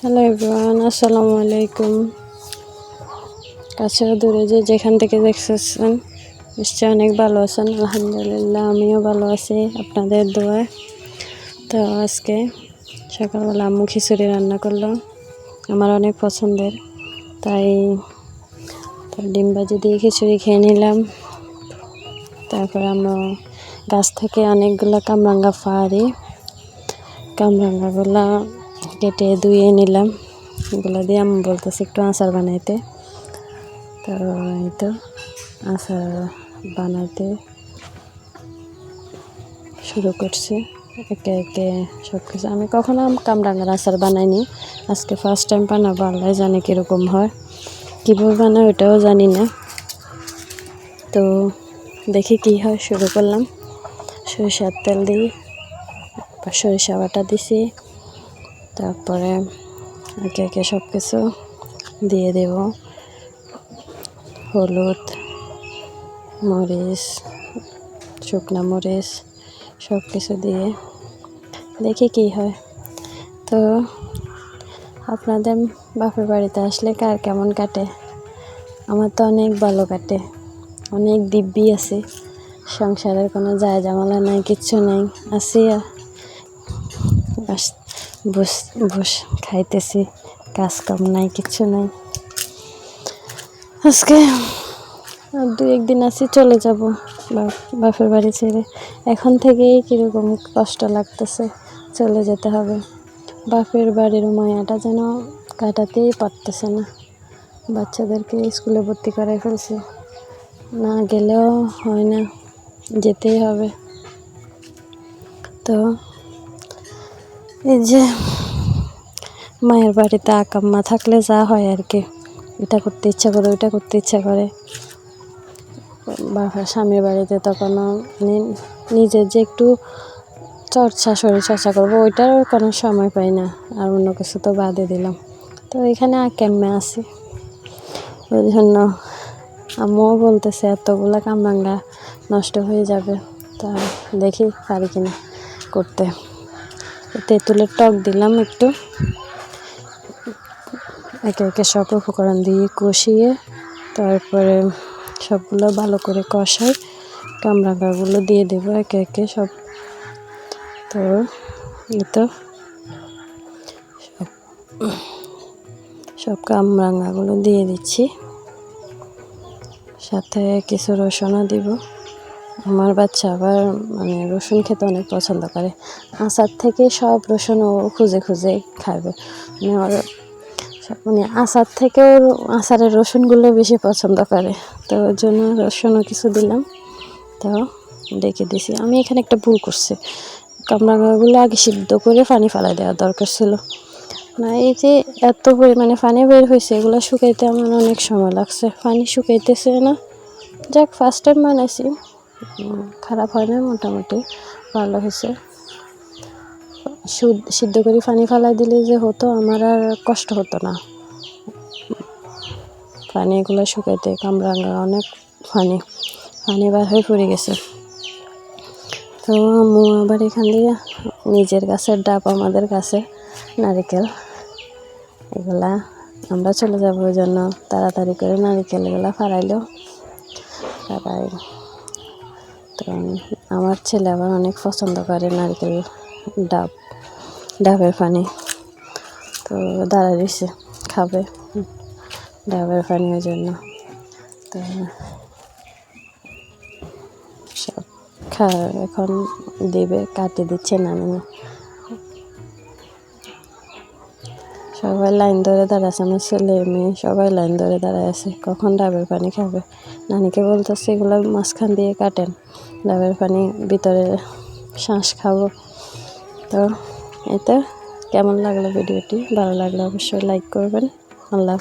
Hello everyone, আসসালামু আলাইকুম। কাছে দূরে যেখান থেকে দেখতেছেন নিশ্চয়ই অনেক ভালো আছেন। আলহামদুলিল্লাহ, আমিও ভালো আছি আপনাদের দোয়ায়। তো আজকে সকালবেলা আম্মু খিচুড়ি রান্না করলো, আমার অনেক পছন্দের, তাই ডিম ভাজি দিয়ে খিচুড়ি খেয়ে নিলাম। তারপর আমরা গাছ থেকে অনেকগুলো কামরাঙ্গা ফাড়ি, কামরাঙ্গাগুলা কেটে ধুয়ে নিলাম। এগুলো দিয়ে আমি বলতেছি একটু আচার বানাইতে। তো এই তো আচার বানাইতে শুরু করছি একে একে সব কিছু। আমি কখনো কামরাঙ্গার আচার বানাইনি, আজকে ফার্স্ট টাইম বানাবো। আল্লাহ জানে কীরকম হয়, কীভাবে বানাই ওটাও জানি না। তো দেখি কী হয়। শুরু করলাম সরিষার তেল দিই, সরিষা বাটা দিছি, তারপরে একে একে সব কিছু দিয়ে দেব। হলুদ, মরিচ, শুকনা মরিচ সব কিছু দিয়ে দেখি কী হয়। তো আপনাদের বাপের বাড়িতে আসলে কার কেমন কাটে? আমার তো অনেক ভালো কাটে, অনেক দিব্যি আছে, সংসারের কোনো যায় জামালা নাই, কিচ্ছু নাই। আছি বস খাইতেছি, কাজ কাম নাই, কিচ্ছু নাই। আজকে দু একদিন আছি, চলে যাব বাপের বাড়ি ছেড়ে। এখন থেকেই কীরকম কষ্ট লাগতেছে, চলে যেতে হবে। বাপের বাড়ির মায়াটা যেন কাটাতেই পারতেছে না। বাচ্চাদেরকে স্কুলে ভর্তি করে ফেলছে, না গেলেও হয় না, যেতেই হবে। তো এই যে মায়ের বাড়িতে আকাম্মা থাকলে যা হয় আর কি, এটা করতে ইচ্ছা করে, ওইটা করতে ইচ্ছা করে। বাবার স্বামীর বাড়িতে তখনও নিজের যে একটু শরীর চর্চা করবো, ওইটারও কোনো সময় পাই না, আর অন্য কিছু তো বাদে দিলাম। তো এখানে কেমনে আছি, ওই জন্য আম্মুও বলতেছে এতগুলো কামরাঙ্গা নষ্ট হয়ে যাবে, তা দেখি পারি কিনা করতে। তেঁতুলের টক দিলাম একটু, একে একে সব উপকরণ দিয়ে কষিয়ে তারপরে সবগুলো ভালো করে কষাই, কামরাঙ্গাগুলো দিয়ে দেবো একে একে সব। তো এই তো সব কামরাঙ্গাগুলো দিয়ে দিচ্ছি, সাথে কিছু রসুনও দিব। আমার বাচ্চা আবার রসুন খেতে অনেক পছন্দ করে, আচার থেকে সব রসুন ও খুঁজে খুঁজে খাবে। আচার থেকেও আচারের রসুনগুলো বেশি পছন্দ করে, তো ওর জন্য রসুনও কিছু দিলাম। তো ডেকে দিছি। আমি এখানে একটা ভুল করছি, কামরাঙ্গাগুলো আগে সিদ্ধ করে পানি ফেলাই দেওয়া দরকার ছিল না। এই যে এত পরিমাণে পানি বের হয়েছে, এগুলো শুকাইতে আমার অনেক সময় লাগছে, পানি শুকাইতেছে না। যাক, ফার্স্ট টাইম বানাইছি, খারাপ হয় না, মোটামুটি ভালো হয়েছে। সিদ্ধ করে পানি ফেলাই দিলে যে হতো, আমার আর কষ্ট হতো না পানিগুলো শুকাইতে। কামরাঙ্গা অনেক পানি বার হয়ে পড়ে গেছে। তো আম্মু আবার এখান দিয়ে নিজের গাছের ডাব, আমাদের কাছে নারিকেল, এগুলা আমরা চলে যাব, ওই জন্য তাড়াতাড়ি করে নারিকেলগুলা ফাড়াইলো। তো আমার ছেলে আবার অনেক পছন্দ করে নারকেল ডাবের পানি, তো দাঁড়া দিছে খাবে ডাবের পানির জন্য। তো সব এখন দেবে, কাটে দিচ্ছে নানি, সবাই লাইন ধরে দাঁড়াচ্ছে, আমার ছেলে মেয়ে সবাই লাইন ধরে দাঁড়ায় আছে, কখন ডাবের পানি খাবে। নানিকে বলতেছে এগুলো মাঝখান দিয়ে কাটেন, ডাবের পানি ভিতরে শ্বাস খাবো। তো এতে কেমন লাগলো ভিডিওটি? ভালো লাগলে অবশ্যই লাইক করবেন। আল্লাহ।